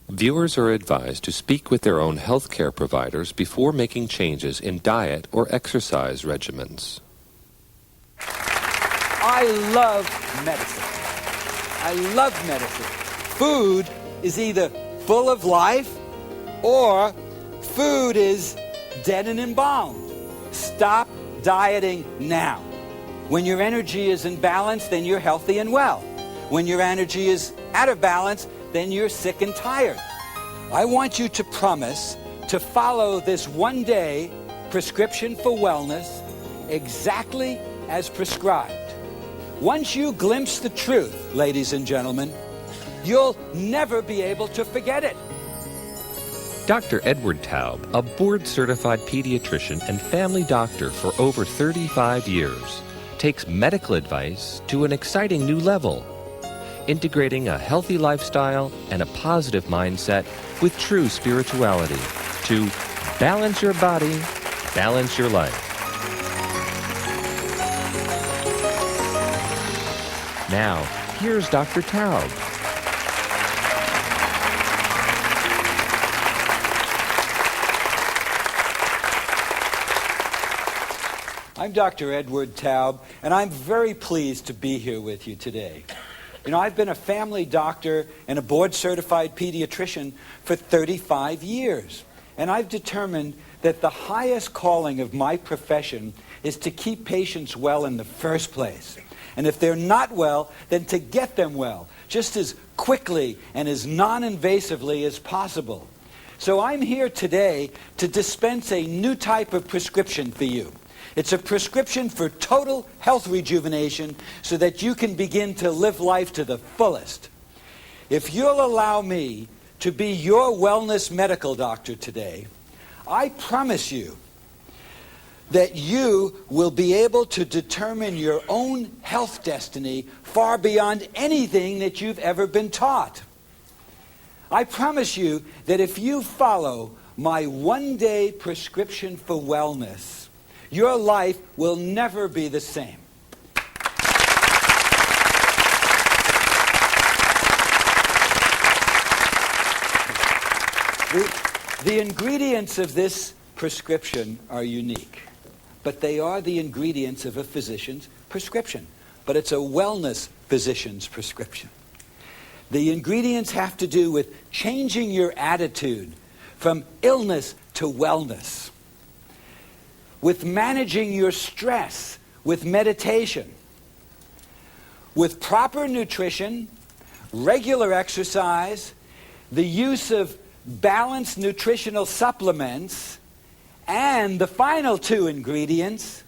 Viewers are advised to speak with their own healthcare providers before making changes in diet or exercise regimens. I love medicine. I love medicine. Food is either full of life or food is dead and embalmed. Stop dieting now. When your energy is in balance, then you're healthy and well. When your energy is out of balance, then you're sick and tired. I want you to promise to follow this one-day prescription for wellness exactly as prescribed. Once you glimpse the truth, ladies and gentlemen, you'll never be able to forget it. Dr. Edward Taub, a board-certified pediatrician and family doctor for over 35 years, takes medical advice to an exciting new level, integrating a healthy lifestyle and a positive mindset with true spirituality to balance your body, balance your life. Now, here's Dr. Taub. I'm Dr. Edward Taub, and I'm very pleased to be here with you today. You know, I've been a family doctor and a board-certified pediatrician for 35 years, and I've determined that the highest calling of my profession is to keep patients well in the first place. And if they're not well, then to get them well, just as quickly and as non-invasively as possible. So I'm here today to dispense a new type of prescription for you. It's a prescription for total health rejuvenation so that you can begin to live life to the fullest. If you'll allow me to be your wellness medical doctor today, I promise you that you will be able to determine your own health destiny far beyond anything that you've ever been taught. I promise you that if you follow my one-day prescription for wellness, your life will never be the same. The ingredients of this prescription are unique, but they are the ingredients of a physician's prescription. But it's a wellness physician's prescription. The ingredients have to do with changing your attitude from illness to wellness, with managing your stress with meditation, with proper nutrition, regular exercise, the use of balanced nutritional supplements, and the final two ingredients,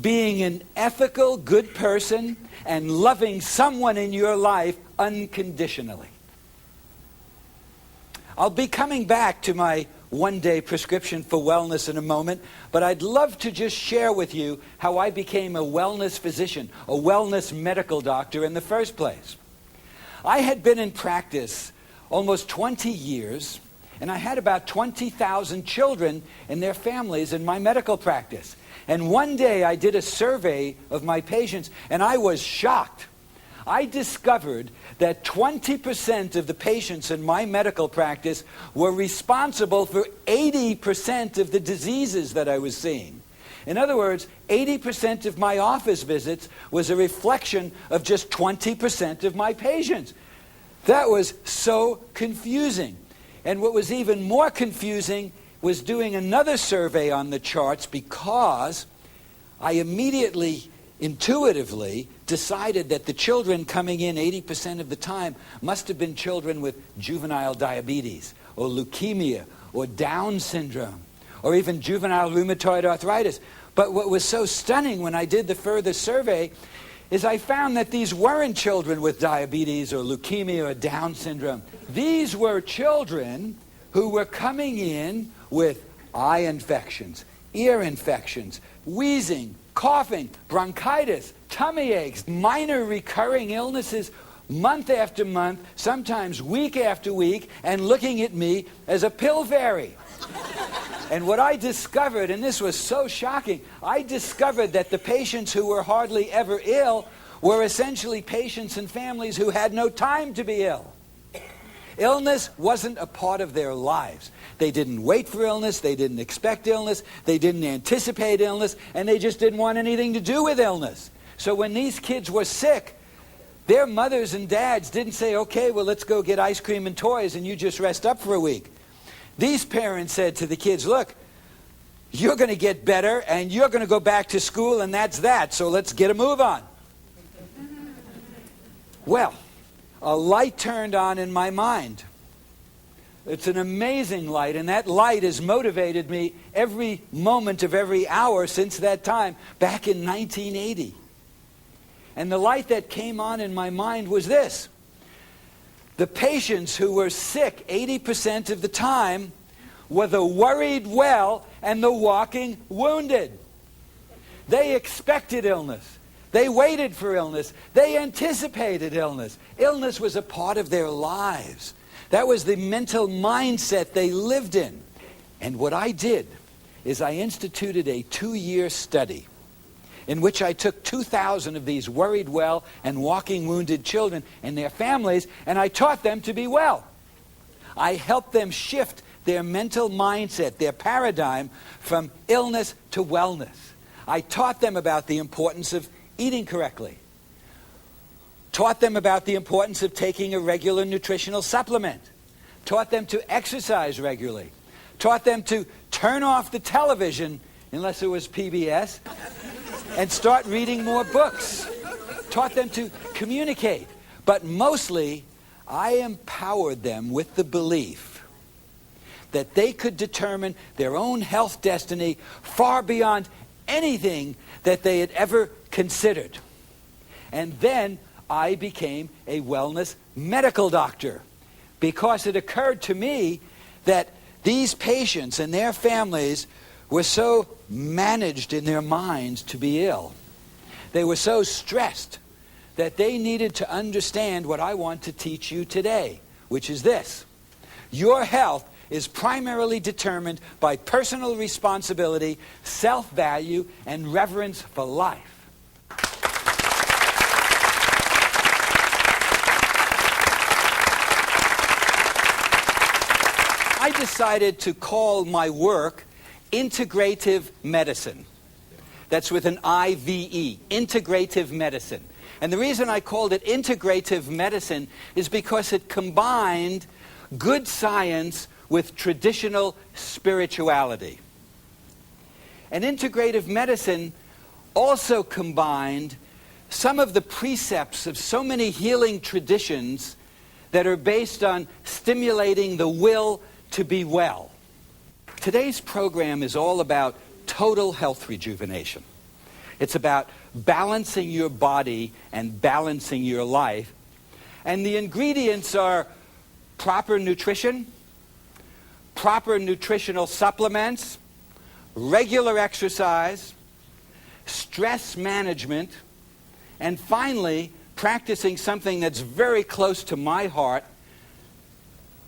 being an ethical, good person and loving someone in your life unconditionally. I'll be coming back to my one-day prescription for wellness in a moment, but I'd love to just share with you how I became a wellness physician, a wellness medical doctor in the first place. I had been in practice almost 20 years, and I had about 20,000 children and their families in my medical practice. And one day I did a survey of my patients, and I was shocked. I discovered that 20% of the patients in my medical practice were responsible for 80% of the diseases that I was seeing. In other words, 80% of my office visits was a reflection of just 20% of my patients. That was so confusing. And what was even more confusing was doing another survey on the charts, because I immediately, intuitively decided that the children coming in 80% of the time must have been children with juvenile diabetes or leukemia or Down syndrome or even juvenile rheumatoid arthritis. But what was so stunning when I did the further survey is I found that these weren't children with diabetes or leukemia or Down syndrome. These were children who were coming in with eye infections, ear infections, wheezing, coughing, bronchitis, tummy aches, minor recurring illnesses month after month, sometimes week after week, and looking at me as a pill fairy. And what I discovered, and this was so shocking, I discovered that the patients who were hardly ever ill were essentially patients and families who had no time to be ill. Illness wasn't a part of their lives. They didn't wait for illness, they didn't expect illness, they didn't anticipate illness, and they just didn't want anything to do with illness. So when these kids were sick, their mothers and dads didn't say, okay, well, let's go get ice cream and toys and you just rest up for a week. These parents said to the kids, look, you're going to get better and you're going to go back to school and that's that, so let's get a move on. Well, a light turned on in my mind. It's an amazing light, and that light has motivated me every moment of every hour since that time, back in 1980. And the light that came on in my mind was this. The patients who were sick 80% of the time were the worried well and the walking wounded. They expected illness. They waited for illness. They anticipated illness. Illness was a part of their lives. That was the mental mindset they lived in. And what I did is I instituted a 2-year study in which I took 2,000 of these worried well and walking wounded children and their families, and I taught them to be well. I helped them shift their mental mindset, their paradigm, from illness to wellness. I taught them about the importance of eating correctly. Taught them about the importance of taking a regular nutritional supplement. Taught them to exercise regularly. Taught them to turn off the television, unless it was PBS, and start reading more books. Taught them to communicate. But mostly, I empowered them with the belief that they could determine their own health destiny far beyond anything that they had ever considered. And then I became a wellness medical doctor, because it occurred to me that these patients and their families were so managed in their minds to be ill. They were so stressed that they needed to understand what I want to teach you today, which is this. Your health is primarily determined by personal responsibility, self-value, and reverence for life. I decided to call my work integrative medicine. That's with an I-V-E, integrative medicine. And the reason I called it integrative medicine is because it combined good science with traditional spirituality. And integrative medicine also combined some of the precepts of so many healing traditions that are based on stimulating the will to be well. Today's program is all about total health rejuvenation. It's about balancing your body and balancing your life. And the ingredients are proper nutrition, proper nutritional supplements, regular exercise, stress management, and finally, practicing something that's very close to my heart,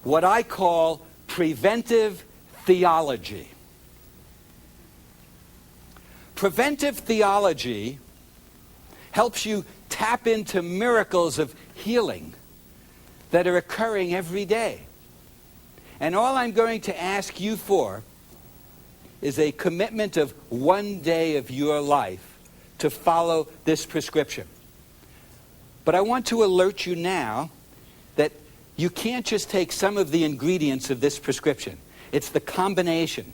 what I call preventive theology. Preventive theology helps you tap into miracles of healing that are occurring every day. And all I'm going to ask you for is a commitment of one day of your life to follow this prescription. But I want to alert you now that you can't just take some of the ingredients of this prescription. It's the combination.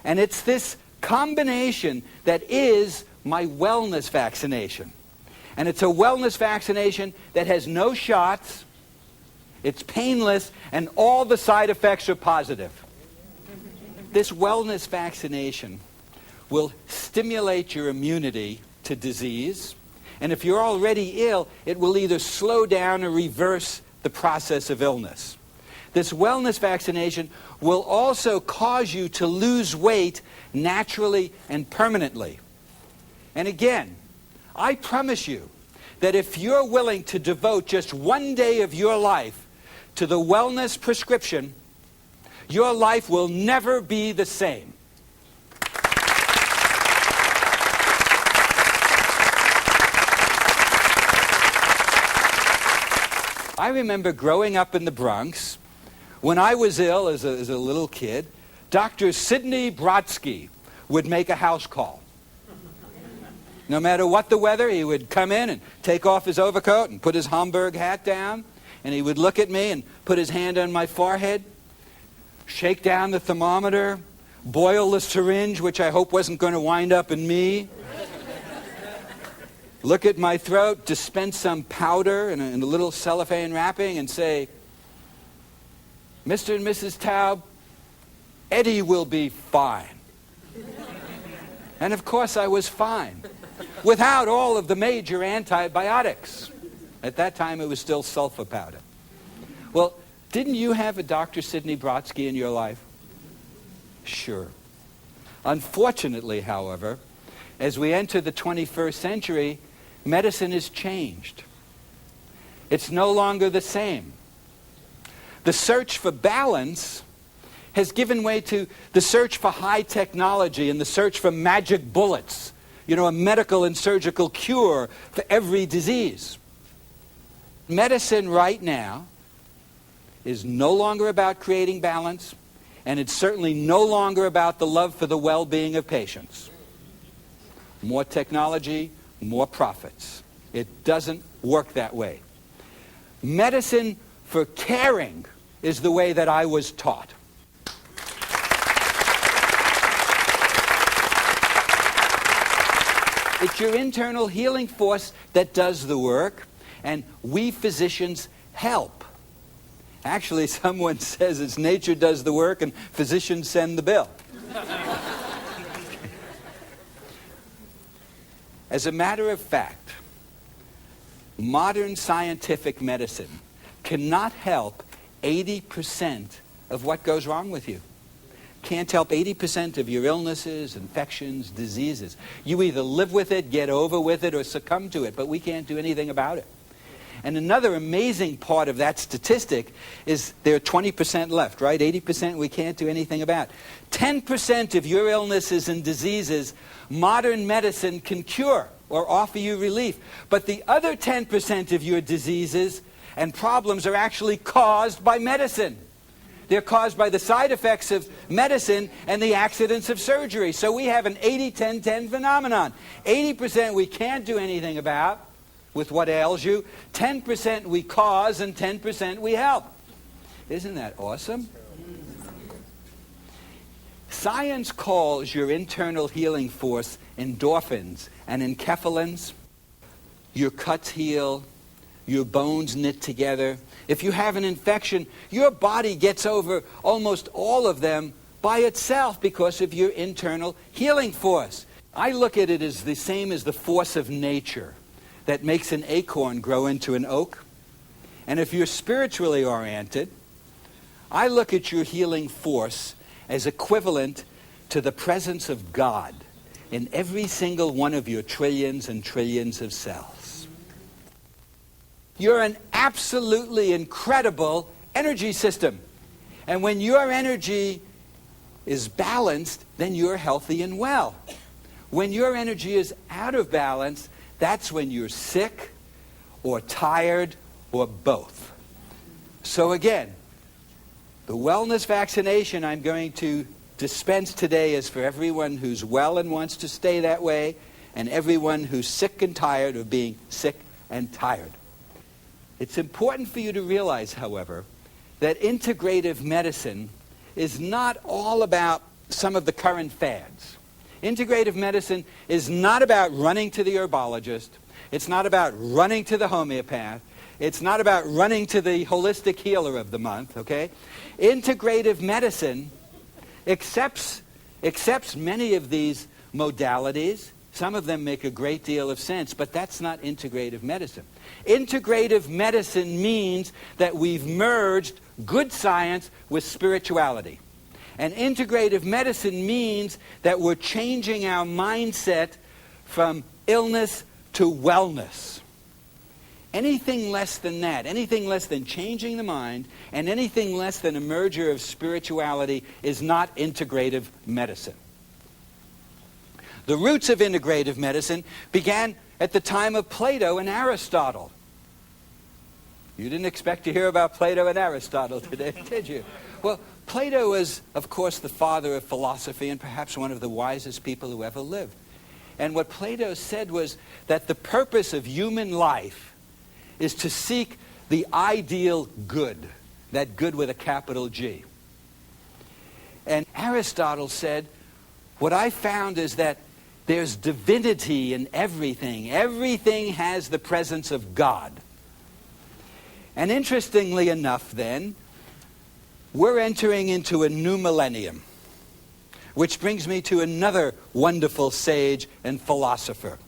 And it's this combination that is my wellness vaccination. And it's a wellness vaccination that has no shots, it's painless, and all the side effects are positive. This wellness vaccination will stimulate your immunity to disease, and if you're already ill, it will either slow down or reverse the process of illness. This wellness vaccination will also cause you to lose weight naturally and permanently. And again, I promise you that if you're willing to devote just one day of your life to the wellness prescription, your life will never be the same. I remember growing up in the Bronx. When I was ill as a little kid, Dr. Sidney Brodsky would make a house call. No matter what the weather, he would come in and take off his overcoat and put his Homburg hat down, and he would look at me and put his hand on my forehead, shake down the thermometer, boil the syringe, which I hope wasn't going to wind up in me, look at my throat, dispense some powder in a little cellophane wrapping, and say, "Mr. and Mrs. Taub, Eddie will be fine." And of course I was fine, without all of the major antibiotics. At that time it was still sulfur powder. Well, didn't you have a Dr. Sidney Brodsky in your life? Sure. Unfortunately, however, as we enter the 21st century, medicine has changed. It's no longer the same. The search for balance has given way to the search for high technology and the search for magic bullets, a medical and surgical cure for every disease. Medicine right now is no longer about creating balance, and it's certainly no longer about the love for the well-being of patients. More technology, more profits. It doesn't work that way. Medicine for caring is the way that I was taught. It's your internal healing force that does the work, and we physicians help. Actually, someone says it's nature does the work and physicians send the bill. As a matter of fact, modern scientific medicine cannot help 80% of what goes wrong with you. Can't help 80% of your illnesses, infections, diseases. You either live with it, get over with it, or succumb to it, but we can't do anything about it. And another amazing part of that statistic is there are 20% left, right? 80% we can't do anything about. 10% of your illnesses and diseases, modern medicine can cure or offer you relief. But the other 10% of your diseases and problems are actually caused by medicine. They're caused by the side effects of medicine and the accidents of surgery. So we have an 80-10-10 phenomenon. 80% we can't do anything about with what ails you. 10% we cause and 10% we help. Isn't that awesome? Science calls your internal healing force endorphins and enkephalins. Your cuts heal. Your bones knit together. If you have an infection, your body gets over almost all of them by itself because of your internal healing force. I look at it as the same as the force of nature that makes an acorn grow into an oak. And if you're spiritually oriented, I look at your healing force as equivalent to the presence of God in every single one of your trillions and trillions of cells. You're an absolutely incredible energy system. And when your energy is balanced, then you're healthy and well. When your energy is out of balance, that's when you're sick or tired or both. So again, the wellness vaccination I'm going to dispense today is for everyone who's well and wants to stay that way, and everyone who's sick and tired of being sick and tired. It's important for you to realize, however, that integrative medicine is not all about some of the current fads. Integrative medicine is not about running to the herbologist. It's not about running to the homeopath. It's not about running to the holistic healer of the month, okay? Integrative medicine accepts many of these modalities. Some of them make a great deal of sense, but that's not integrative medicine. Integrative medicine means that we've merged good science with spirituality. And integrative medicine means that we're changing our mindset from illness to wellness. Anything less than that, anything less than changing the mind, and anything less than a merger of spirituality is not integrative medicine. The roots of integrative medicine began at the time of Plato and Aristotle. You didn't expect to hear about Plato and Aristotle today, did you? Well, Plato was, of course, the father of philosophy and perhaps one of the wisest people who ever lived. And what Plato said was that the purpose of human life is to seek the ideal good, that good with a capital G. And Aristotle said, what I found is that there's divinity in everything. Everything has the presence of God. And interestingly enough, then, we're entering into a new millennium, which brings me to another wonderful sage and philosopher.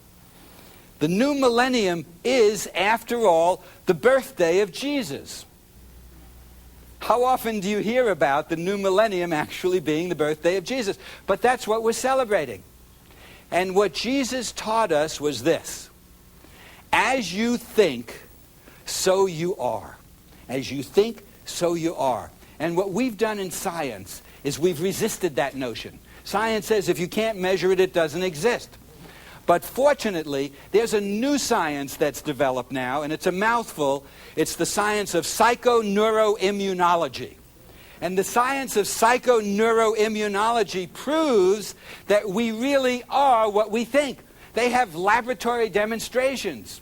The new millennium is, after all, the birthday of Jesus. How often do you hear about the new millennium actually being the birthday of Jesus? But that's what we're celebrating. And what Jesus taught us was this: as you think, so you are. As you think, so you are. And what we've done in science is we've resisted that notion. Science says if you can't measure it, it doesn't exist. But fortunately, there's a new science that's developed now, and it's a mouthful. It's the science of psychoneuroimmunology. And the science of psychoneuroimmunology proves that we really are what we think. They have laboratory demonstrations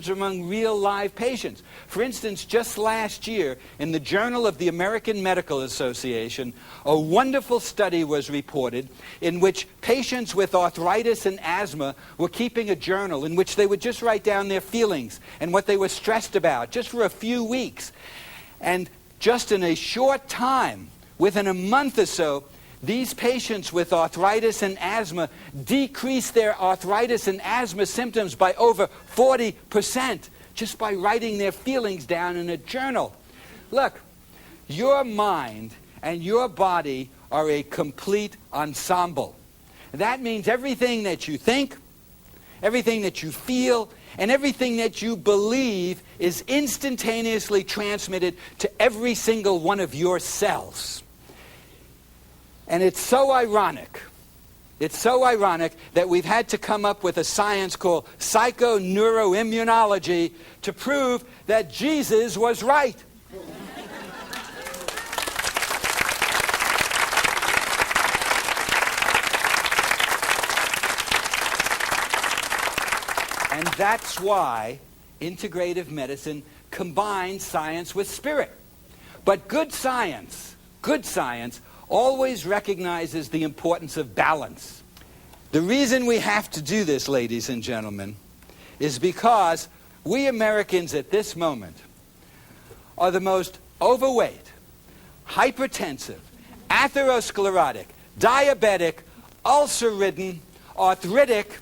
among real live patients. For instance, just last year, in the Journal of the American Medical Association, a wonderful study was reported in which patients with arthritis and asthma were keeping a journal in which they would just write down their feelings and what they were stressed about, just for a few weeks. And just in a short time, within a month or so, these patients with arthritis and asthma decreased their arthritis and asthma symptoms by over 40% just by writing their feelings down in a journal. Look, your mind and your body are a complete ensemble. That means everything that you think, everything that you feel, and everything that you believe is instantaneously transmitted to every single one of your cells. And it's so ironic that we've had to come up with a science called psychoneuroimmunology to prove that Jesus was right. And that's why integrative medicine combines science with spirit. But good science always recognizes the importance of balance. The reason we have to do this, ladies and gentlemen, is because we Americans at this moment are the most overweight, hypertensive, atherosclerotic, diabetic, ulcer-ridden, arthritic,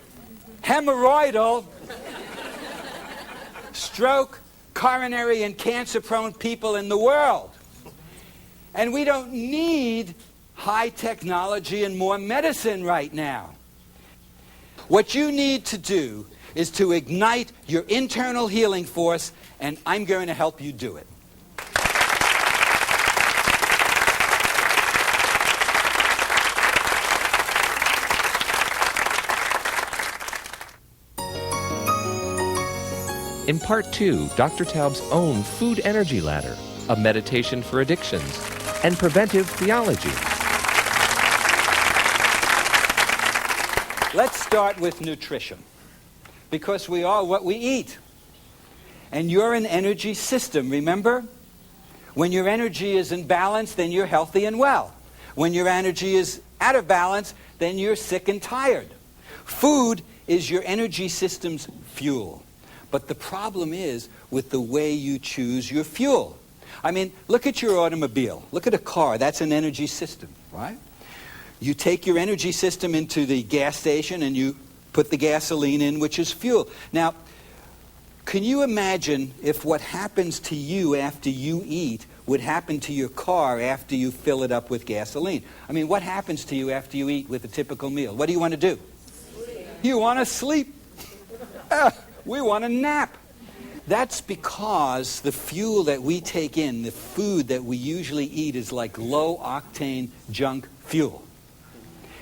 hemorrhoidal, stroke, coronary, and cancer-prone people in the world. And we don't need high technology and more medicine right now. What you need to do is to ignite your internal healing force, and I'm going to help you do it. In Part 2, Dr. Taub's own food energy ladder, a meditation for addictions, and preventive theology. Let's start with nutrition, because we are what we eat. And you're an energy system, remember? When your energy is in balance, then you're healthy and well. When your energy is out of balance, then you're sick and tired. Food is your energy system's fuel. But the problem is with the way you choose your fuel. I mean, look at your automobile. Look at a car. That's an energy system, right? You take your energy system into the gas station and you put the gasoline in, which is fuel. Now, can you imagine if what happens to you after you eat would happen to your car after you fill it up with gasoline? I mean, what happens to you after you eat with a typical meal? What do you want to do? Sleep. You want to sleep. We want to nap. That's because the fuel that we take in, the food that we usually eat, is like low-octane junk fuel.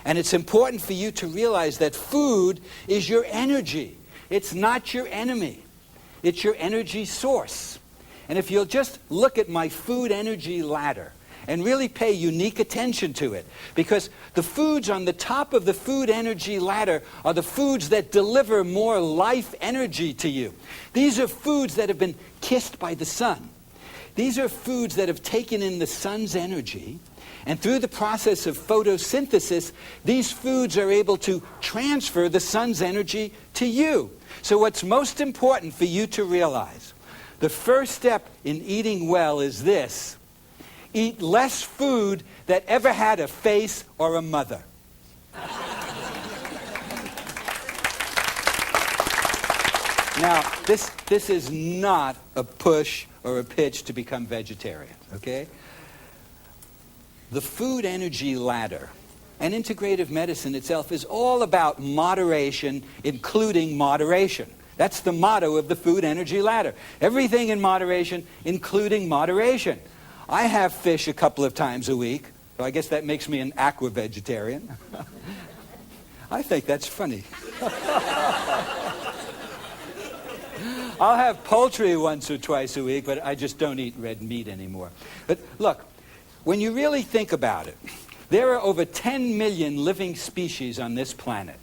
And it's important for you to realize that food is your energy. It's not your enemy. It's your energy source. And if you'll just look at my food energy ladder and really pay unique attention to it, because the foods on the top of the food energy ladder are the foods that deliver more life energy to you. These are foods that have been kissed by the sun. These are foods that have taken in the sun's energy, and through the process of photosynthesis, these foods are able to transfer the sun's energy to you. So what's most important for you to realize, the first step in eating well is this: eat less food that ever had a face or a mother. Now, this is not a push or a pitch to become vegetarian, okay? The food energy ladder and integrative medicine itself is all about moderation, including moderation. That's the motto of the food energy ladder. Everything in moderation, including moderation. I have fish a couple of times a week, so I guess that makes me an aqua-vegetarian. I think that's funny. I'll have poultry once or twice a week, but I just don't eat red meat anymore. But look, when you really think about it, there are over 10 million living species on this planet.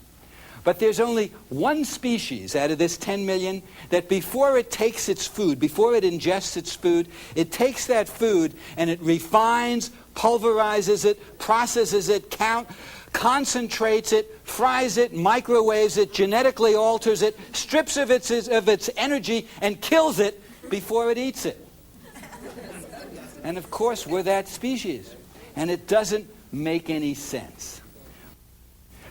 But there's only one species out of this 10 million that before it takes its food, before it ingests its food, it takes that food and it refines, pulverizes it, processes it, concentrates it, fries it, microwaves it, genetically alters it, strips of its energy, and kills it before it eats it. And of course, we're that species. And it doesn't make any sense.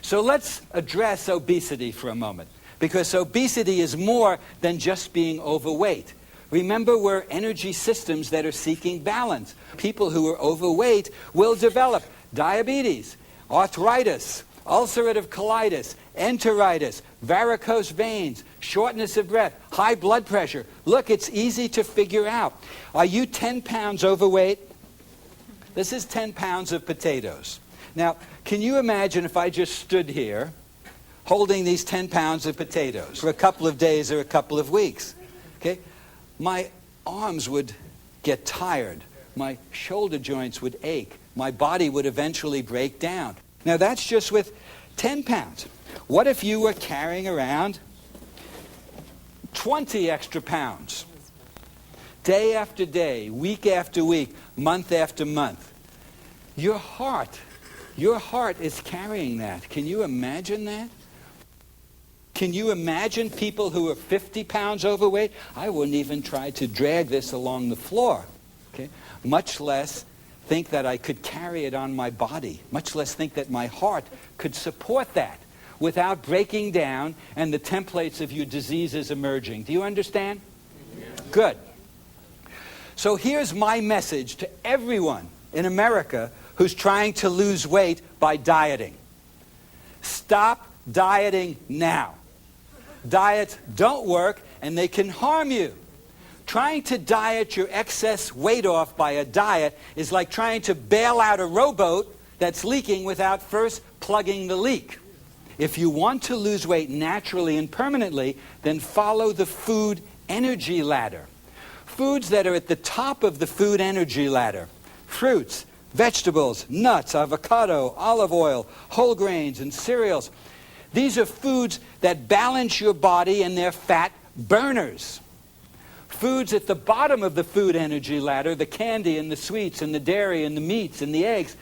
So let's address obesity for a moment, because obesity is more than just being overweight. Remember, we're energy systems that are seeking balance. People who are overweight will develop diabetes, arthritis, ulcerative colitis, enteritis, varicose veins, shortness of breath, high blood pressure. Look, it's easy to figure out. Are you 10 pounds overweight? This is 10 pounds of potatoes. Now, can you imagine if I just stood here holding these 10 pounds of potatoes for a couple of days or a couple of weeks? Okay? My arms would get tired. My shoulder joints would ache. My body would eventually break down. Now, that's just with 10 pounds. What if you were carrying around 20 extra pounds? Day after day, week after week, month after month. Your heart is carrying that. Can you imagine that? Can you imagine people who are 50 pounds overweight? I wouldn't even try to drag this along the floor, okay? Much less think that I could carry it on my body, much less think that my heart could support that without breaking down and the templates of your diseases emerging. Do you understand? Yes. Good. So here's my message to everyone in America who's trying to lose weight by dieting. Stop dieting now. Diets don't work and they can harm you. Trying to diet your excess weight off by a diet is like trying to bail out a rowboat that's leaking without first plugging the leak. If you want to lose weight naturally and permanently, then follow the food energy ladder. Foods that are at the top of the food energy ladder: fruits, vegetables, nuts, avocado, olive oil, whole grains, and cereals. These are foods that balance your body and they're fat burners. Foods at the bottom of the food energy ladder, the candy and the sweets and the dairy and the meats and the eggs,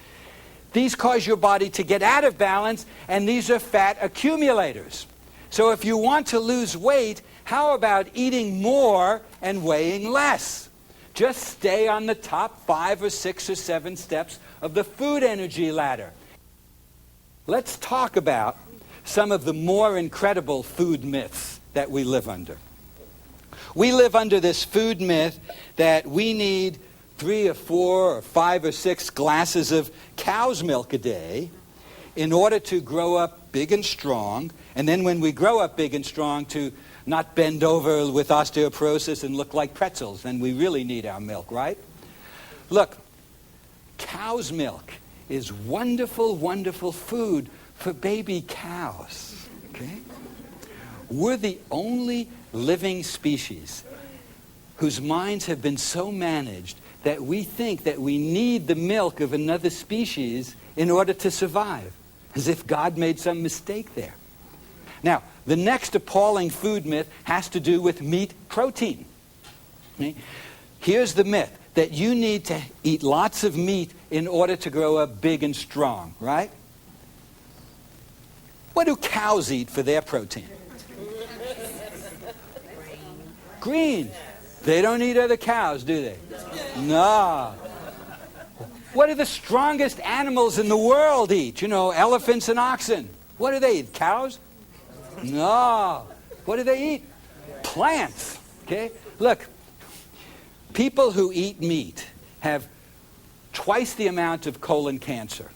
these cause your body to get out of balance, and these are fat accumulators. So if you want to lose weight, how about eating more and weighing less? Just stay on the top 5 or 6 or 7 steps of the food energy ladder. Let's talk about some of the more incredible food myths that we live under. We live under this food myth that we need 3 or 4 or 5 or 6 glasses of cow's milk a day in order to grow up big and strong, and then when we grow up big and strong to not bend over with osteoporosis and look like pretzels, then we really need our milk, right? Look, cow's milk is wonderful, wonderful food for baby cows, okay? We're the only living species whose minds have been so managed that we think that we need the milk of another species in order to survive, as if God made some mistake there. Now, the next appalling food myth has to do with meat protein. Okay? Here's the myth, that you need to eat lots of meat in order to grow up big and strong, right? What do cows eat for their protein? Green. They don't eat other cows, do they? No. What do the strongest animals in the world eat? You know, elephants and oxen. What do they eat? Cows? No. What do they eat? Plants. Okay? Look, people who eat meat have twice the amount of colon cancer.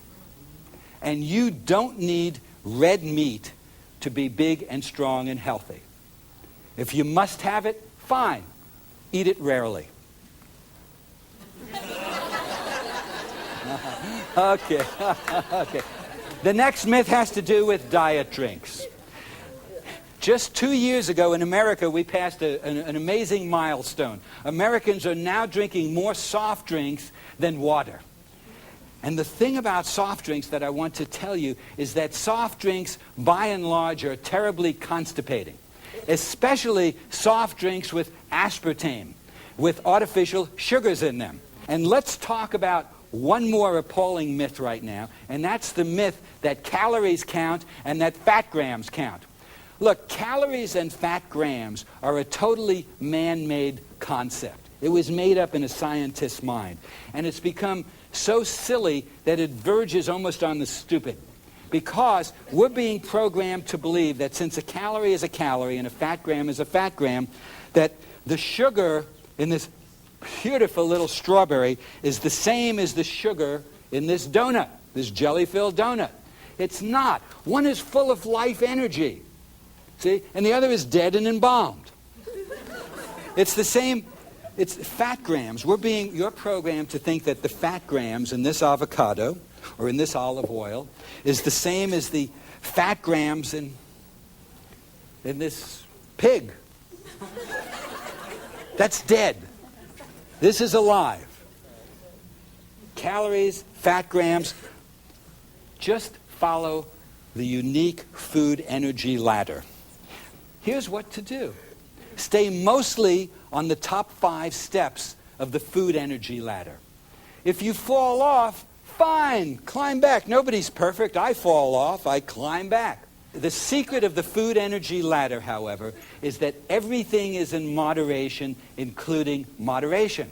And you don't need red meat to be big and strong and healthy. If you must have it, fine. Eat it rarely. Okay. Okay. The next myth has to do with diet drinks. Just 2 years ago in America, we passed an amazing milestone. Americans are now drinking more soft drinks than water. And the thing about soft drinks that I want to tell you is that soft drinks, by and large, are terribly constipating. Especially soft drinks with aspartame, with artificial sugars in them. And let's talk about one more appalling myth right now, and that's the myth that calories count and that fat grams count. Look, calories and fat grams are a totally man-made concept. It was made up in a scientist's mind. And it's become so silly that it verges almost on the stupid. Because we're being programmed to believe that since a calorie is a calorie and a fat gram is a fat gram, that the sugar in this beautiful little strawberry is the same as the sugar in this donut, this jelly-filled donut. It's not. One is full of life energy, see? And the other is dead and embalmed. It's the same. It's fat grams. You're programmed to think that the fat grams in this avocado or in this olive oil is the same as the fat grams in this pig. That's dead. This is alive. Calories, fat grams, just follow the unique food energy ladder. Here's what to do. Stay mostly on the top 5 steps of the food energy ladder. If you fall off, fine, climb back. Nobody's perfect. I fall off, I climb back. The secret of the food energy ladder, however, is that everything is in moderation, including moderation.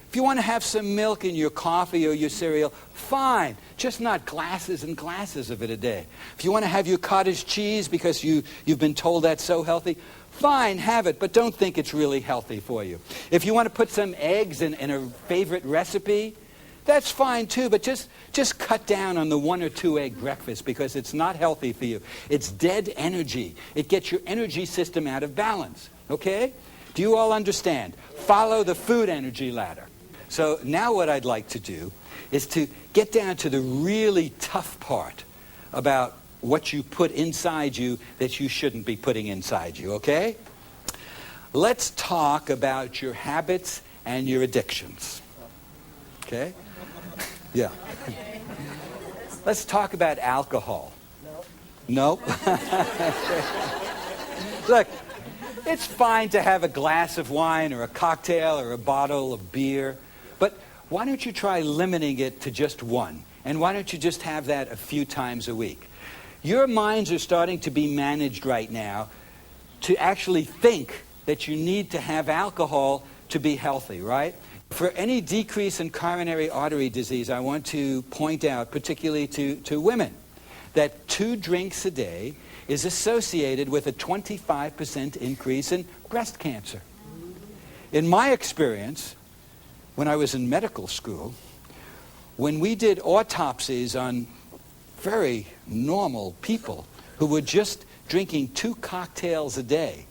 If you want to have some milk in your coffee or your cereal, fine, just not glasses and glasses of it a day. If you want to have your cottage cheese because you've been told that's so healthy, fine, have it, but don't think it's really healthy for you. If you want to put some eggs in a favorite recipe, that's fine too, but just cut down on the 1 or 2 egg breakfast because it's not healthy for you. It's dead energy. It gets your energy system out of balance, okay? Do you all understand? Follow the food energy ladder. So now what I'd like to do is to get down to the really tough part about what you put inside you that you shouldn't be putting inside you, okay? Let's talk about your habits and your addictions. Okay? Yeah. Let's talk about alcohol. No? Look, it's fine to have a glass of wine or a cocktail or a bottle of beer, but why don't you try limiting it to just one? And why don't you just have that a few times a week? Your minds are starting to be managed right now to actually think that you need to have alcohol to be healthy, right? For any decrease in coronary artery disease, I want to point out, particularly to women, that 2 drinks a day is associated with a 25% increase in breast cancer. In my experience, when I was in medical school, when we did autopsies on very normal people who were just drinking 2 cocktails a day,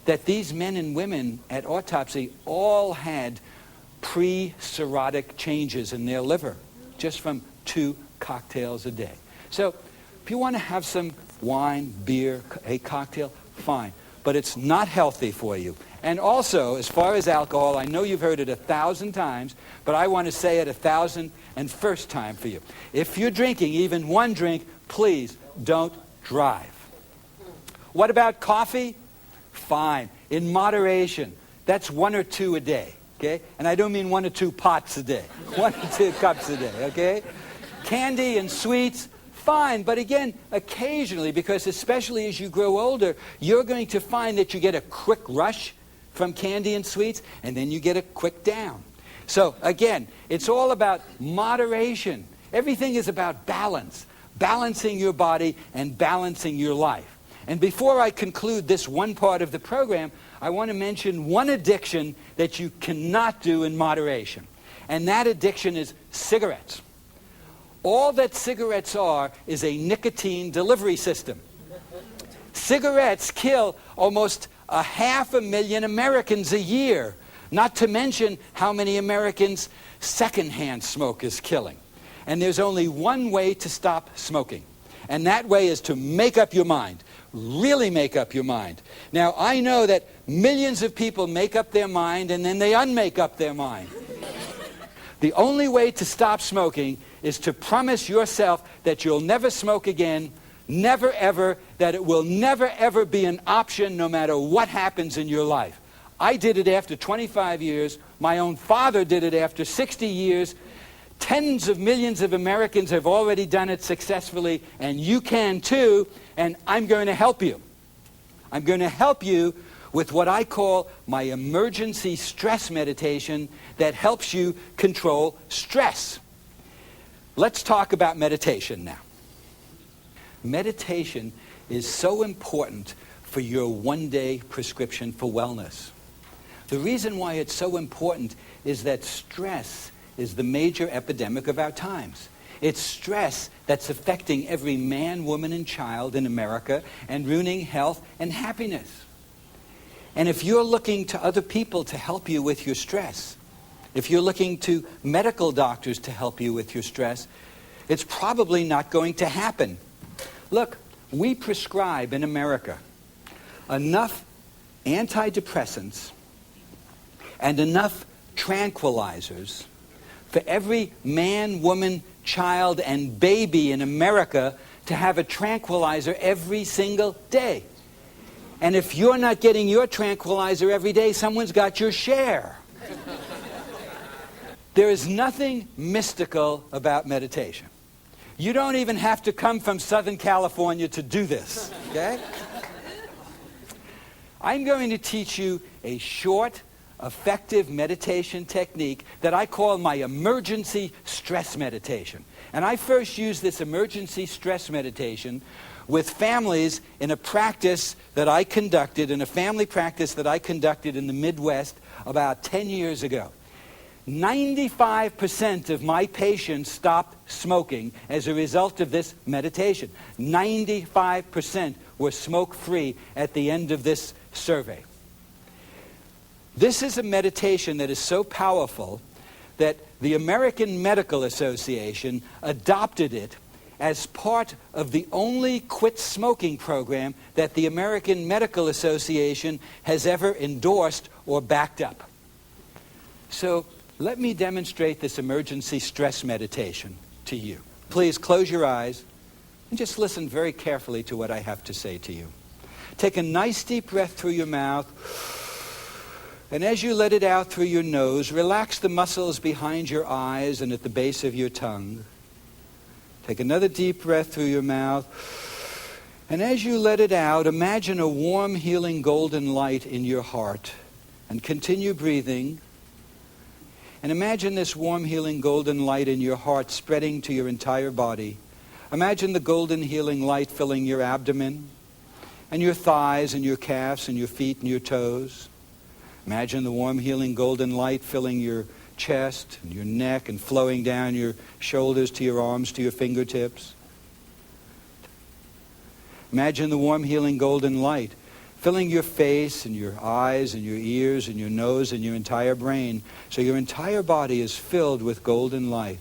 that these men and women at autopsy all had pre-cirrhotic changes in their liver just from 2 cocktails a day. So if you want to have some wine, beer, a cocktail, fine. But it's not healthy for you. And also, as far as alcohol, I know you've heard it 1,000 times, but I want to say it 1,001st time for you. If you're drinking even one drink, please don't drive. What about coffee? Fine, in moderation. That's 1 or 2 a day, okay? And I don't mean 1 or 2 pots a day. 1 or 2 cups a day, okay? Candy and sweets, fine, but again, occasionally, because especially as you grow older, you're going to find that you get a quick rush from candy and sweets, and then you get a quick down. So again, it's all about moderation. Everything is about balance, balancing your body and balancing your life. And before I conclude this one part of the program, I want to mention one addiction that you cannot do in moderation. And that addiction is cigarettes. All that cigarettes are is a nicotine delivery system. Cigarettes kill almost 500,000 Americans a year, not to mention how many Americans secondhand smoke is killing. And there's only one way to stop smoking, and that way is to make up your mind. Really make up your mind. Now, I know that millions of people make up their mind and then they unmake up their mind. The only way to stop smoking is to promise yourself that you'll never smoke again, never ever, that it will never ever be an option no matter what happens in your life. I did it after 25 years. My own father did it after 60 years. Tens of millions of Americans have already done it successfully, and you can too, and I'm going to help you. I'm going to help you with what I call my emergency stress meditation that helps you control stress. Let's talk about meditation now. Meditation is so important for your one-day prescription for wellness. The reason why it's so important is that stress is the major epidemic of our times. It's stress that's affecting every man, woman, and child in America and ruining health and happiness. And if you're looking to other people to help you with your stress, if you're looking to medical doctors to help you with your stress, it's probably not going to happen. Look, we prescribe in America enough antidepressants and enough tranquilizers for every man, woman, child, and baby in America to have a tranquilizer every single day. And if you're not getting your tranquilizer every day, someone's got your share. There is nothing mystical about meditation. You don't even have to come from Southern California to do this, okay? I'm going to teach you a short, effective meditation technique that I call my emergency stress meditation. And I first used this emergency stress meditation with families in a practice that I conducted, in a family practice that I conducted in the Midwest about 10 years ago. 95% of my patients stopped smoking as a result of this meditation. 95% were smoke-free at the end of this survey. This is a meditation that is so powerful that the American Medical Association adopted it as part of the only quit smoking program that the American Medical Association has ever endorsed or backed up. So let me demonstrate this emergency stress meditation to you. Please close your eyes and just listen very carefully to what I have to say to you. Take a nice deep breath through your mouth, and as you let it out through your nose, relax the muscles behind your eyes and at the base of your tongue. Take another deep breath through your mouth, and as you let it out, imagine a warm, healing, golden light in your heart, and continue breathing. And imagine this warm, healing, golden light in your heart spreading to your entire body. Imagine the golden, healing light filling your abdomen, and your thighs, and your calves, and your feet, and your toes. Imagine the warm, healing, golden light filling your chest, and your neck, and flowing down your shoulders to your arms, to your fingertips. Imagine the warm, healing, golden light filling your face and your eyes and your ears and your nose and your entire brain, so your entire body is filled with golden light.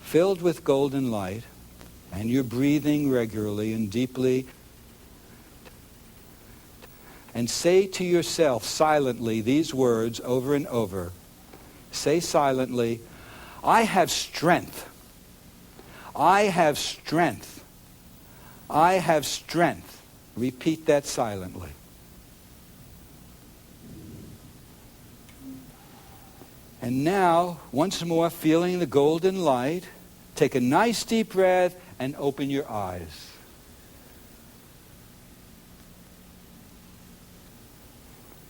Filled with golden light, and you're breathing regularly and deeply. and say to yourself silently these words over and over. Say silently, I have strength. I have strength. I have strength. Repeat that silently. And now, once more, feeling the golden light, take a nice deep breath and open your eyes.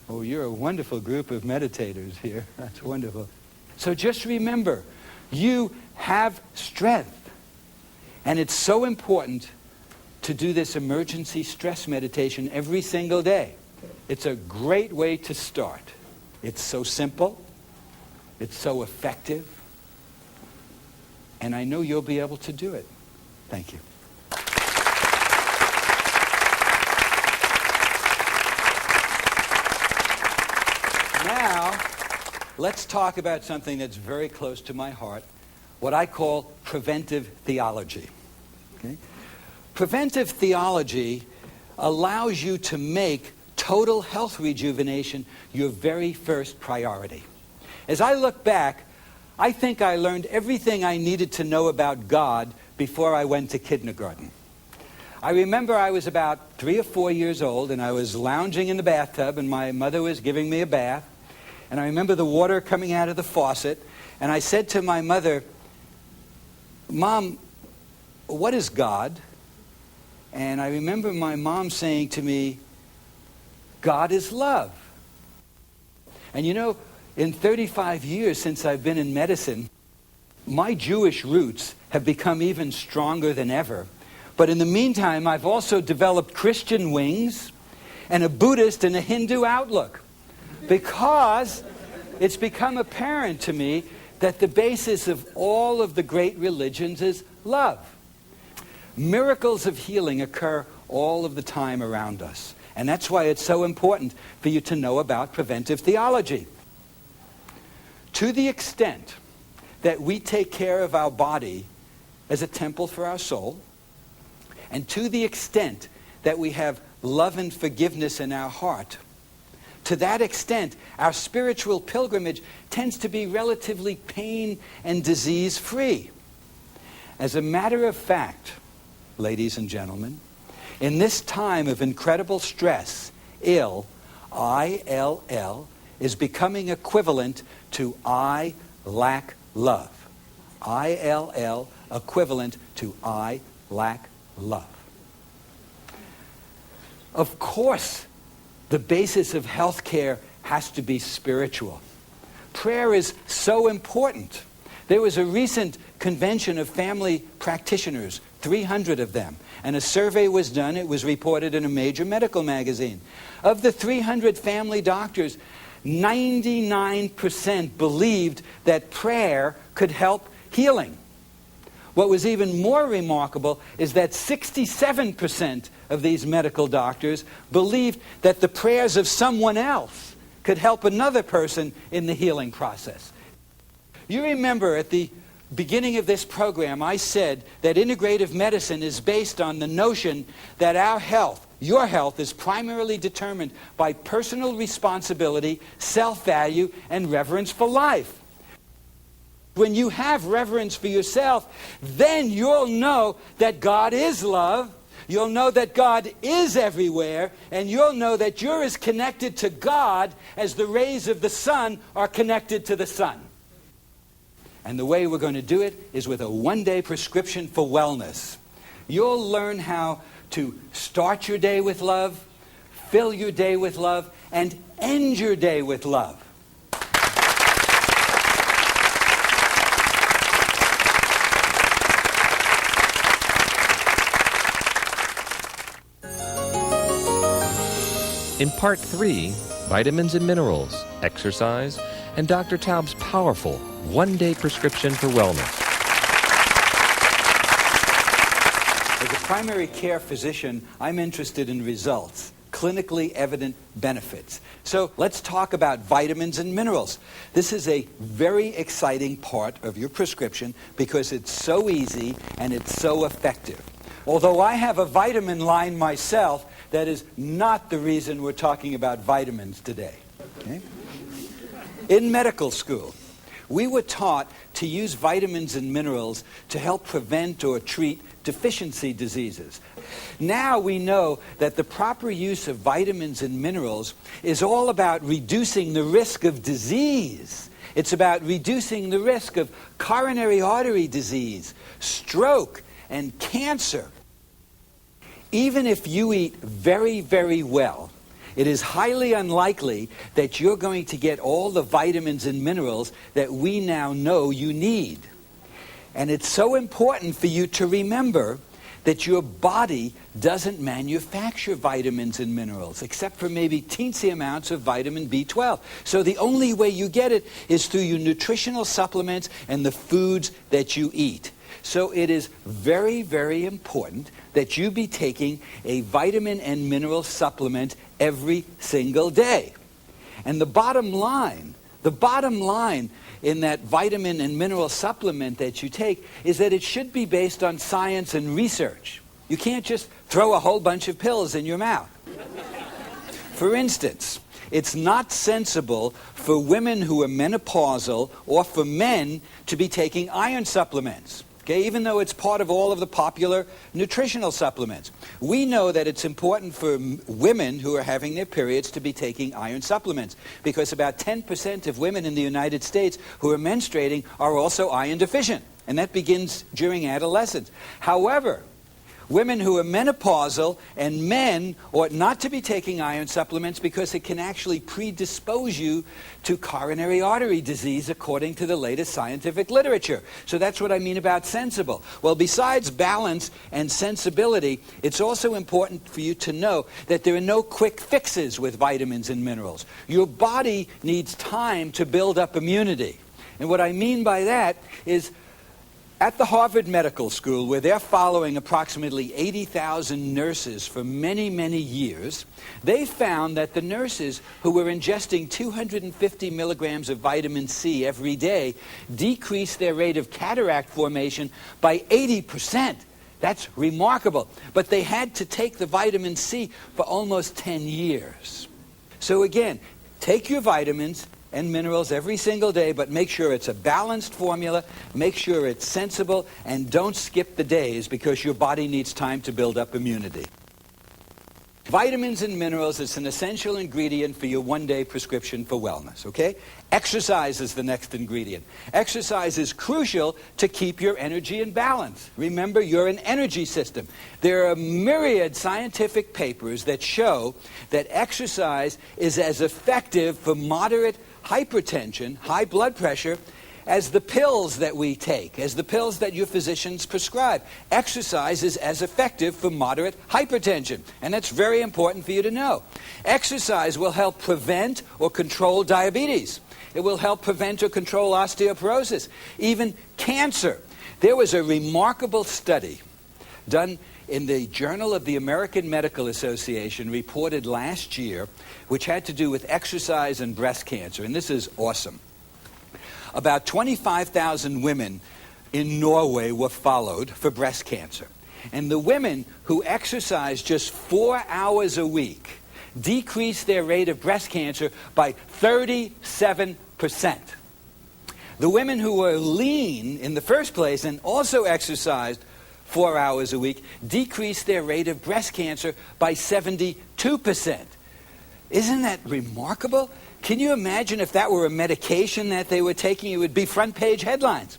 Oh, you're a wonderful group of meditators here. That's wonderful. So just remember, you have strength. And it's so important to do this emergency stress meditation every single day. It's a great way to start. It's so simple. It's so effective. And I know you'll be able to do it. Thank you. Now, let's talk about something that's very close to my heart, what I call preventive theology. Okay? Preventive theology allows you to make total health rejuvenation your very first priority. As I look back, I think I learned everything I needed to know about God before I went to kindergarten. I remember I was about 3 or 4 years old, and I was lounging in the bathtub, and my mother was giving me a bath. And I remember the water coming out of the faucet, and I said to my mother, Mom, what is God? And I remember my mom saying to me, God is love. And you know, in 35 years since I've been in medicine, my Jewish roots have become even stronger than ever. But in the meantime, I've also developed Christian wings and a Buddhist and a Hindu outlook, because it's become apparent to me that the basis of all of the great religions is love. Miracles of healing occur all of the time around us. And that's why it's so important for you to know about preventive theology. To the extent that we take care of our body as a temple for our soul, and to the extent that we have love and forgiveness in our heart, to that extent, our spiritual pilgrimage tends to be relatively pain and disease-free. As a matter of fact, ladies and gentlemen, in this time of incredible stress, ILL, I-L-L, is becoming equivalent to I lack love. I-L-L, equivalent to I lack love. Of course, the basis of health care has to be spiritual. Prayer is so important. There was a recent convention of family practitioners, 300 of them, and a survey was done. It was reported in a major medical magazine. Of the 300 family doctors, 99% believed that prayer could help healing. What was even more remarkable is that 67% of these medical doctors believed that the prayers of someone else could help another person in the healing process. You remember at the beginning of this program, I said that integrative medicine is based on the notion that our health, your health, is primarily determined by personal responsibility, self-value, and reverence for life. When you have reverence for yourself, then you'll know that God is love, you'll know that God is everywhere, and you'll know that you're as connected to God as the rays of the sun are connected to the sun. And the way we're going to do it is with a one-day prescription for wellness. You'll learn how to start your day with love, fill your day with love, and end your day with love. In Part 3, vitamins and minerals, exercise, and Dr. Taub's powerful one-day prescription for wellness. As a primary care physician, I'm interested in results, clinically evident benefits. So let's talk about vitamins and minerals. This is a very exciting part of your prescription because it's so easy and it's so effective. Although I have a vitamin line myself, that is not the reason we're talking about vitamins today. Okay? In medical school, we were taught to use vitamins and minerals to help prevent or treat deficiency diseases. Now we know that the proper use of vitamins and minerals is all about reducing the risk of disease. It's about reducing the risk of coronary artery disease, stroke, and cancer. Even if you eat very, very well, it is highly unlikely that you're going to get all the vitamins and minerals that we now know you need. And it's so important for you to remember that your body doesn't manufacture vitamins and minerals, except for maybe teensy amounts of vitamin B12. So the only way you get it is through your nutritional supplements and the foods that you eat. So it is very, very important that you be taking a vitamin and mineral supplement every single day. And the bottom line in that vitamin and mineral supplement that you take is that it should be based on science and research. You can't just throw a whole bunch of pills in your mouth. For instance, it's not sensible for women who are menopausal or for men to be taking iron supplements. Okay, even though it's part of all of the popular nutritional supplements. We know that it's important for women who are having their periods to be taking iron supplements because about 10% of women in the United States who are menstruating are also iron deficient, and that begins during adolescence. However, women who are menopausal and men ought not to be taking iron supplements because it can actually predispose you to coronary artery disease according to the latest scientific literature. So that's what I mean about sensible. Well, besides balance and sensibility, it's also important for you to know that there are no quick fixes with vitamins and minerals. Your body needs time to build up immunity. And what I mean by that is at the Harvard Medical School, where they're following approximately 80,000 nurses for many, many years, they found that the nurses who were ingesting 250 milligrams of vitamin C every day decreased their rate of cataract formation by 80%. That's remarkable. But they had to take the vitamin C for almost 10 years. So again, take your vitamins and minerals every single day, but make sure it's a balanced formula, make sure it's sensible, and don't skip the days because your body needs time to build up immunity. Vitamins and minerals is an essential ingredient for your one-day prescription for wellness, okay? Exercise is the next ingredient. Exercise is crucial to keep your energy in balance. Remember, you're an energy system. There are myriad scientific papers that show that exercise is as effective for moderate hypertension, high blood pressure, as the pills that we take, as the pills that your physicians prescribe. Exercise is as effective for moderate hypertension, and that's very important for you to know. Exercise will help prevent or control diabetes. It will help prevent or control osteoporosis, even cancer. There was a remarkable study done in the Journal of the American Medical Association, reported last year, which had to do with exercise and breast cancer, and this is awesome. About 25,000 women in Norway were followed for breast cancer. And the women who exercised just 4 hours a week decreased their rate of breast cancer by 37%. The women who were lean in the first place and also exercised 4 hours a week decreased their rate of breast cancer by 72%. Isn't that remarkable? Can you imagine if that were a medication that they were taking? It would be front page headlines.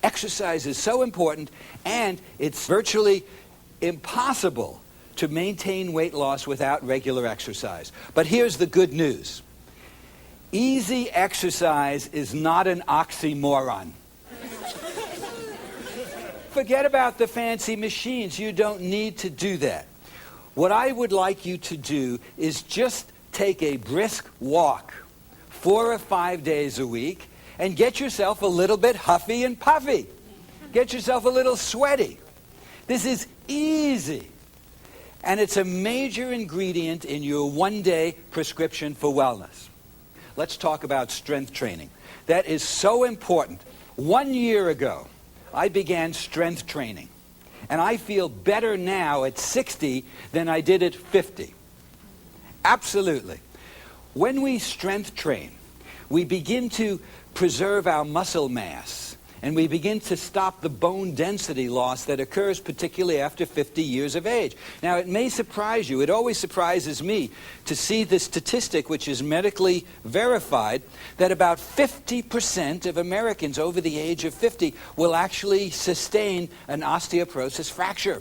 Exercise is so important, and it's virtually impossible to maintain weight loss without regular exercise. But here's the good news. Easy exercise is not an oxymoron. Forget about the fancy machines. You don't need to do that. What I would like you to do is just take a brisk walk 4 or 5 days a week and get yourself a little bit huffy and puffy. Get yourself a little sweaty. This is easy. And it's a major ingredient in your one-day prescription for wellness. Let's talk about strength training. That is so important. 1 year ago, I began strength training. And I feel better now at 60 than I did at 50. Absolutely. When we strength train, we begin to preserve our muscle mass. And we begin to stop the bone density loss that occurs particularly after 50 years of age. Now, it may surprise you. It always surprises me to see the statistic, which is medically verified, that about 50% of Americans over the age of 50 will actually sustain an osteoporosis fracture.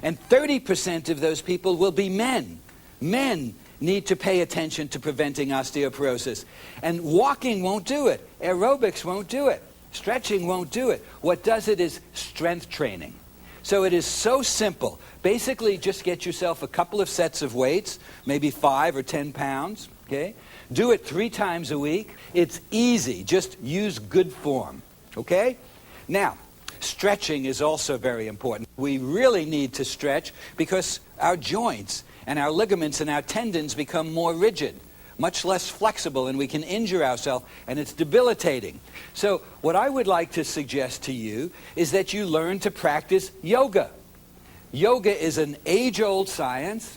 And 30% of those people will be men. Men need to pay attention to preventing osteoporosis. And walking won't do it. Aerobics won't do it. Stretching won't do it. What does it is strength training. So it is so simple. Basically, just get yourself a couple of sets of weights, maybe 5 or 10 pounds, okay? Do it 3 times a week. It's easy. Just use good form, okay? Now, stretching is also very important. We really need to stretch because our joints and our ligaments and our tendons become more rigid, much less flexible, and we can injure ourselves, and it's debilitating. So what I would like to suggest to you is that you learn to practice yoga. Yoga is an age-old science,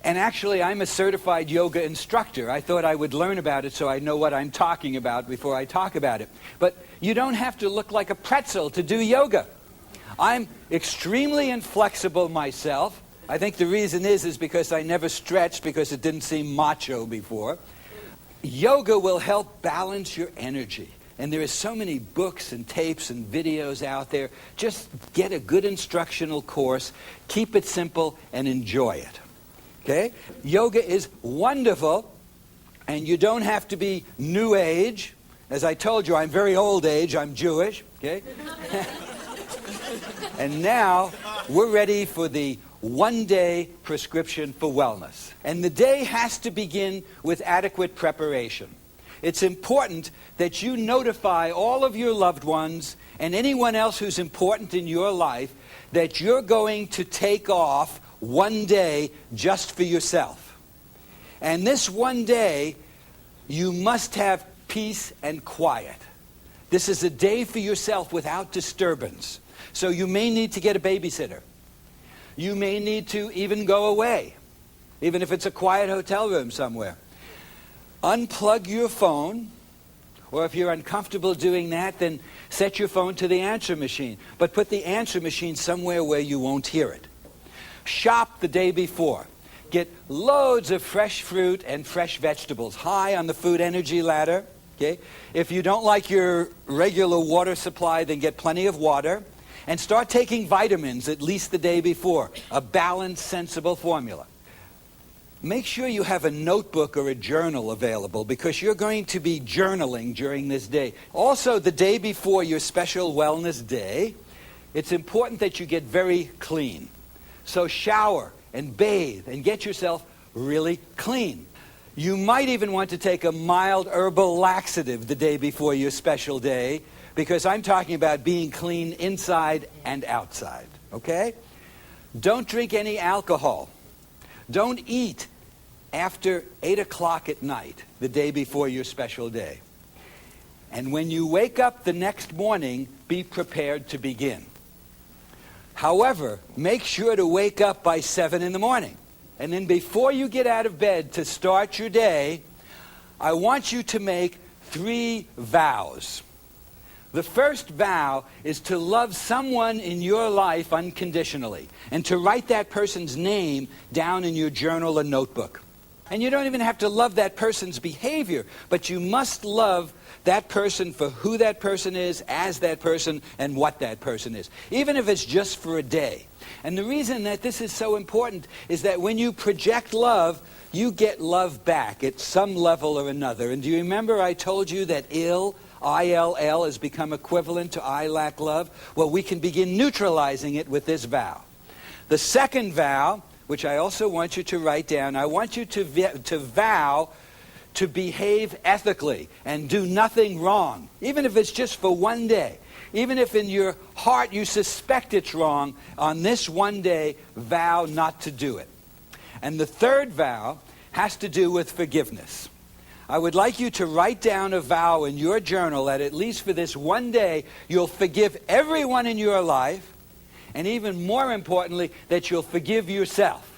and actually I'm a certified yoga instructor. I thought I would learn about it so I know what I'm talking about before I talk about it. But you don't have to look like a pretzel to do yoga. I'm extremely inflexible myself. I think the reason is because I never stretched because it didn't seem macho before. Yoga will help balance your energy. And there are so many books and tapes and videos out there. Just get a good instructional course, keep it simple, and enjoy it. Okay? Yoga is wonderful, and you don't have to be new age. As I told you, I'm very old age. I'm Jewish. Okay? And now we're ready for the one-day prescription for wellness. And the day has to begin with adequate preparation. It's important that you notify all of your loved ones and anyone else who's important in your life that you're going to take off one day just for yourself. And this one day, you must have peace and quiet. This is a day for yourself without disturbance. So you may need to get a babysitter. You may need to even go away, even if it's a quiet hotel room somewhere. Unplug your phone, or if you're uncomfortable doing that, then set your phone to the answer machine. But put the answer machine somewhere where you won't hear it. Shop the day before. Get loads of fresh fruit and fresh vegetables, high on the food energy ladder. Okay? If you don't like your regular water supply, then get plenty of water. And start taking vitamins at least the day before. A balanced, sensible formula. Make sure you have a notebook or a journal available because you're going to be journaling during this day. Also, the day before your special wellness day, it's important that you get very clean. So shower and bathe and get yourself really clean. You might even want to take a mild herbal laxative the day before your special day, because I'm talking about being clean inside and outside, okay? Don't drink any alcohol. Don't eat after 8 o'clock at night, the day before your special day. And when you wake up the next morning, be prepared to begin. However, make sure to wake up by 7 in the morning. And then before you get out of bed to start your day, I want you to make 3 vows. The first vow is to love someone in your life unconditionally and to write that person's name down in your journal or notebook. And you don't even have to love that person's behavior, but you must love that person for who that person is, as that person, and what that person is, even if it's just for a day. And the reason that this is so important is that when you project love, you get love back at some level or another. And do you remember I told you that ILL has become equivalent to I lack love? Well, we can begin neutralizing it with this vow. The second vow, which I also want you to write down, I want you to vow to behave ethically and do nothing wrong, even if it's just for one day. Even if in your heart you suspect it's wrong, on this one day, vow not to do it. And the third vow has to do with forgiveness. I would like you to write down a vow in your journal that at least for this one day, you'll forgive everyone in your life, and even more importantly, that you'll forgive yourself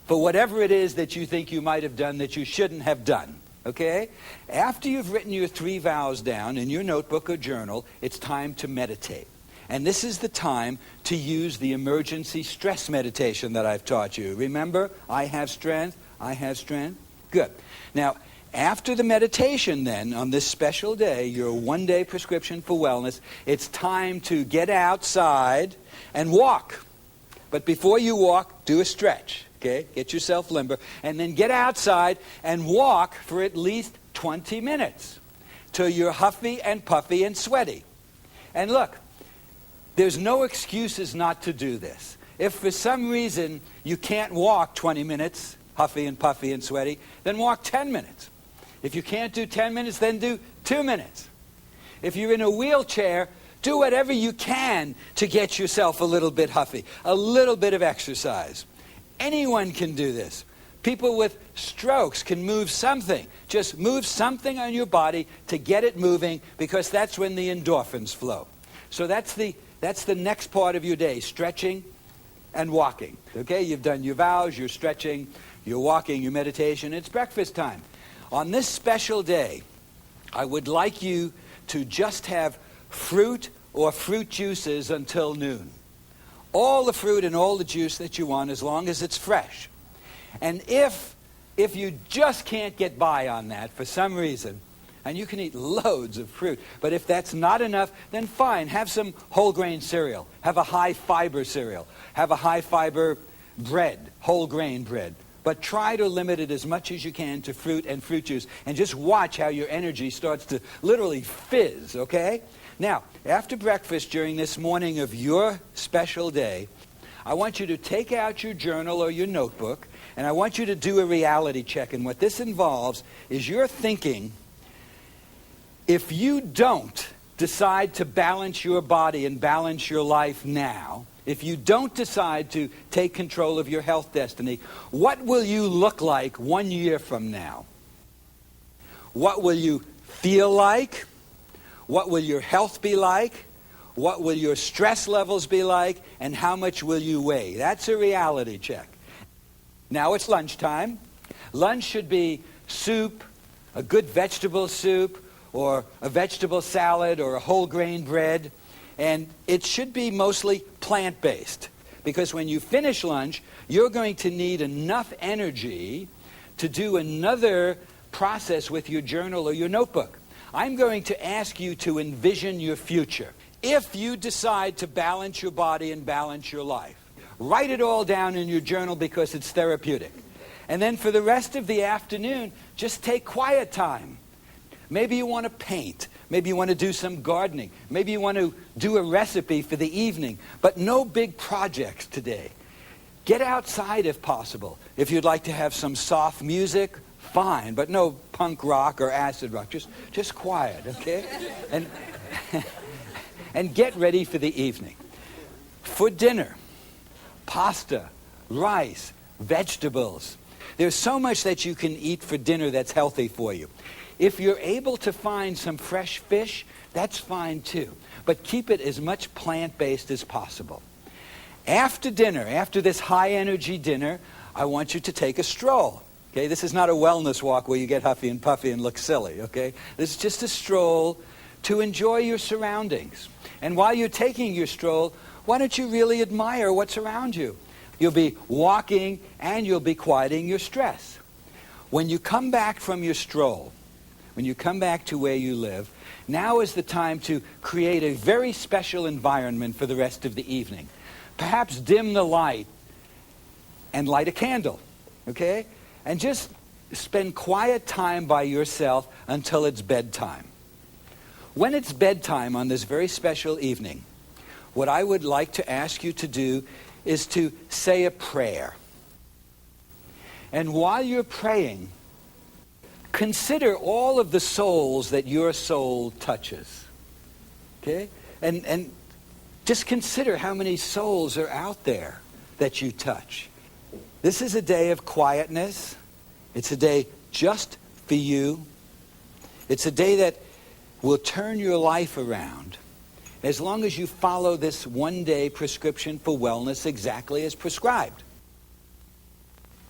for whatever it is that you think you might have done that you shouldn't have done. Okay? After you've written your 3 vows down in your notebook or journal, it's time to meditate. And this is the time to use the emergency stress meditation that I've taught you. Remember, I have strength, I have strength. Good. Now, after the meditation then, on this special day, your one-day prescription for wellness, it's time to get outside and walk. But before you walk, do a stretch. Okay? Get yourself limber. And then get outside and walk for at least 20 minutes till you're huffy and puffy and sweaty. And look, there's no excuses not to do this. If for some reason you can't walk 20 minutes, huffy and puffy and sweaty, then walk 10 minutes. If you can't do 10 minutes, then do 2 minutes. If you're in a wheelchair, do whatever you can to get yourself a little bit huffy, a little bit of exercise. Anyone can do this. People with strokes can move something. Just move something on your body to get it moving, because that's when the endorphins flow. So that's the next part of your day, stretching and walking. Okay, you've done your vows, you're stretching, you're walking, your meditation. It's breakfast time. On this special day, I would like you to just have fruit or fruit juices until noon. All the fruit and all the juice that you want, as long as it's fresh. And if you just can't get by on that for some reason, and you can eat loads of fruit, but if that's not enough, then fine, have some whole grain cereal. Have a high fiber cereal. Have a high fiber bread, whole grain bread. But try to limit it as much as you can to fruit and fruit juice, and just watch how your energy starts to literally fizz, okay? Now, after breakfast during this morning of your special day, I want you to take out your journal or your notebook, and I want you to do a reality check. And what this involves is you're thinking, if you don't decide to balance your body and balance your life now, if you don't decide to take control of your health destiny, what will you look like 1 year from now? What will you feel like? What will your health be like? What will your stress levels be like? And how much will you weigh? That's a reality check. Now it's lunchtime. Lunch should be soup, a good vegetable soup, or a vegetable salad, or a whole grain bread. And it should be mostly plant-based, because when you finish lunch, you're going to need enough energy to do another process with your journal or your notebook. I'm going to ask you to envision your future. If you decide to balance your body and balance your life, write it all down in your journal, because it's therapeutic. And then for the rest of the afternoon, just take quiet time. Maybe you want to paint. Maybe you want to do some gardening. Maybe you want to do a recipe for the evening. But no big projects today. Get outside if possible. If you'd like to have some soft music, fine, but no punk rock or acid rock. Just quiet, okay? And get ready for the evening. For dinner, pasta, rice, vegetables. There's so much that you can eat for dinner that's healthy for you. If you're able to find some fresh fish, that's fine too. But keep it as much plant-based as possible. After dinner, after this high-energy dinner, I want you to take a stroll. Okay, this is not a wellness walk where you get huffy and puffy and look silly, okay? This is just a stroll to enjoy your surroundings. And while you're taking your stroll, why don't you really admire what's around you? You'll be walking and you'll be quieting your stress. When you come back from your stroll, when you come back to where you live, now is the time to create a very special environment for the rest of the evening. Perhaps dim the light and light a candle, okay? And just spend quiet time by yourself until it's bedtime. When it's bedtime on this very special evening, what I would like to ask you to do is to say a prayer. And while you're praying, consider all of the souls that your soul touches. Okay? And just consider how many souls are out there that you touch. This is a day of quietness. It's a day just for you. It's a day that will turn your life around as long as you follow this one-day prescription for wellness exactly as prescribed.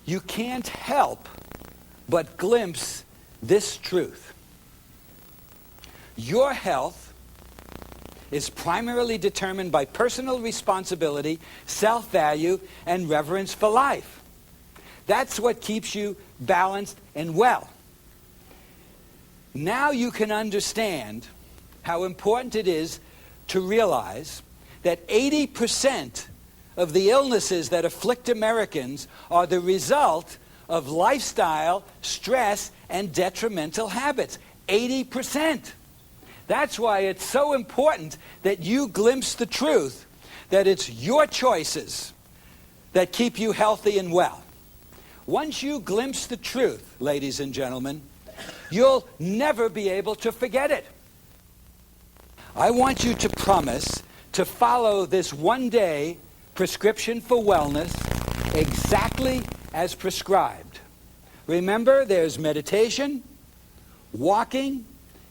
You can't help but glimpse this truth. Your health is primarily determined by personal responsibility, self-value, and reverence for life. That's what keeps you balanced and well. Now you can understand how important it is to realize that 80% of the illnesses that afflict Americans are the result of lifestyle, stress, and detrimental habits. 80%. That's why it's so important that you glimpse the truth, that it's your choices that keep you healthy and well. Once you glimpse the truth, ladies and gentlemen, you'll never be able to forget it. I want you to promise to follow this one-day prescription for wellness exactly as prescribed. Remember, there's meditation, walking,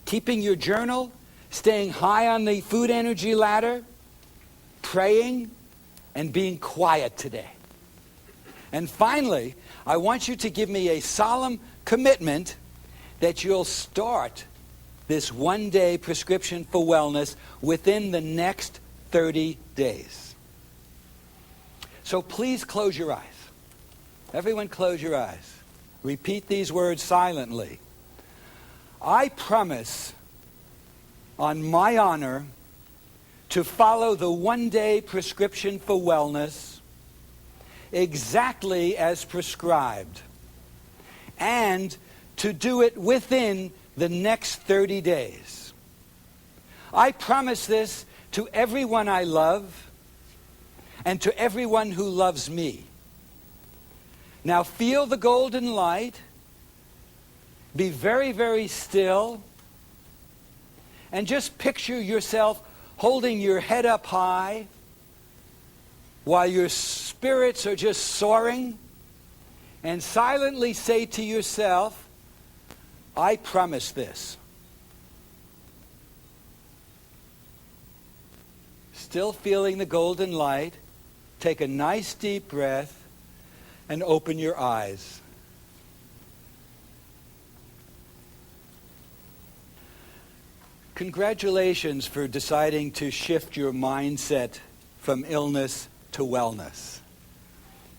keeping your journal, staying high on the food energy ladder, praying, and being quiet today. And finally, I want you to give me a solemn commitment that you'll start this one-day prescription for wellness within the next 30 days. So please close your eyes. Everyone close your eyes. Repeat these words silently. I promise on my honor to follow the one-day prescription for wellness exactly as prescribed, and to do it within the next 30 days. I promise this to everyone I love and to everyone who loves me. Now feel the golden light. Be very, very still. And just picture yourself holding your head up high while your spirits are just soaring, and silently say to yourself, I promise this. Still feeling the golden light, take a nice deep breath and open your eyes. Congratulations for deciding to shift your mindset from illness to wellness.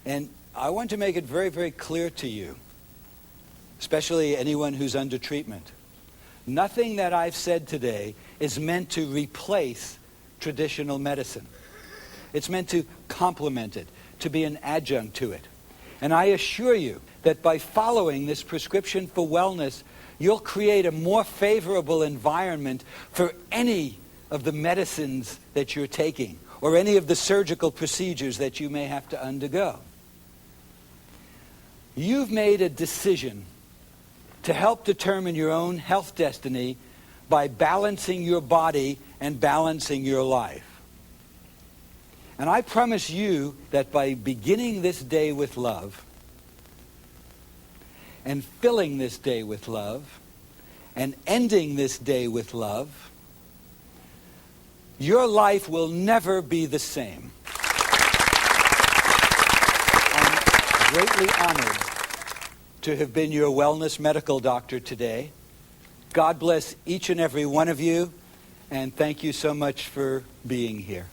And I want to make it very, very clear to you, especially anyone who's under treatment. Nothing that I've said today is meant to replace traditional medicine. It's meant to complement it, to be an adjunct to it. And I assure you that by following this prescription for wellness, you'll create a more favorable environment for any of the medicines that you're taking or any of the surgical procedures that you may have to undergo. You've made a decision to help determine your own health destiny by balancing your body and balancing your life. And I promise you that by beginning this day with love and filling this day with love and ending this day with love, your life will never be the same. I'm greatly honored to have been your wellness medical doctor today. God bless each and every one of you, and thank you so much for being here.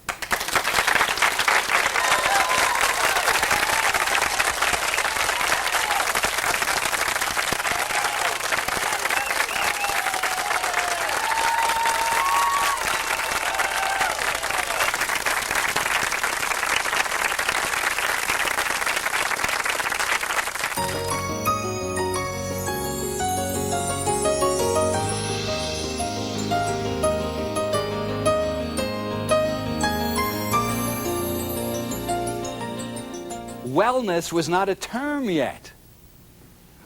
Wellness was not a term yet.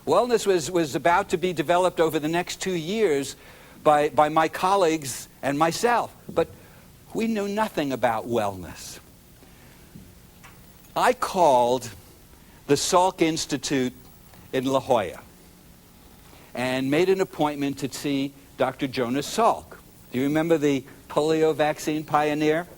Wellness was about to be developed over the next 2 years by my colleagues and myself. But we knew nothing about wellness. I called the Salk Institute in La Jolla and made an appointment to see Dr. Jonas Salk. Do you remember the polio vaccine pioneer?